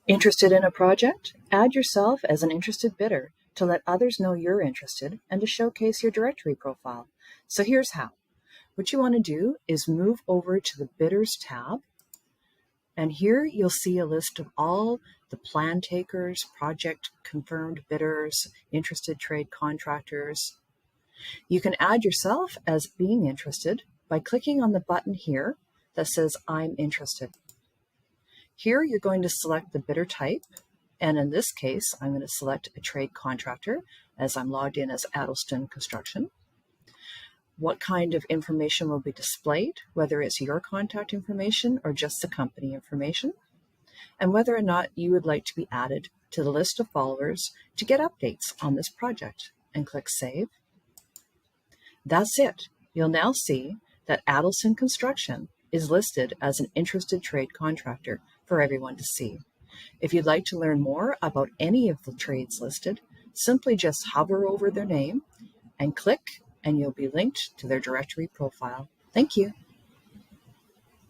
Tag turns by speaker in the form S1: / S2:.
S1: Interested in a project? Add yourself as an interested bidder to let others know you're interested and to showcase your directory profile. So here's how. What you want to do is move over to the Bidders tab, and here you'll see a list of all the plan takers, project confirmed bidders, interested trade contractors. You can add yourself as being interested by clicking on the button here that says I'm interested. Here you're going to select the bidder type, and in this case I'm going to select a trade contractor as I'm logged in as Addleston Construction. What kind of information will be displayed, whether it's your contact information or just the company information, and whether or not you would like to be added to the list of followers to get updates on this project, and click Save. That's it. You'll now see that Addleston Construction is listed as an interested trade contractor for everyone to see. If you'd like to learn more about any of the trades listed, simply just hover over their name and click, and you'll be linked to their directory profile. Thank you.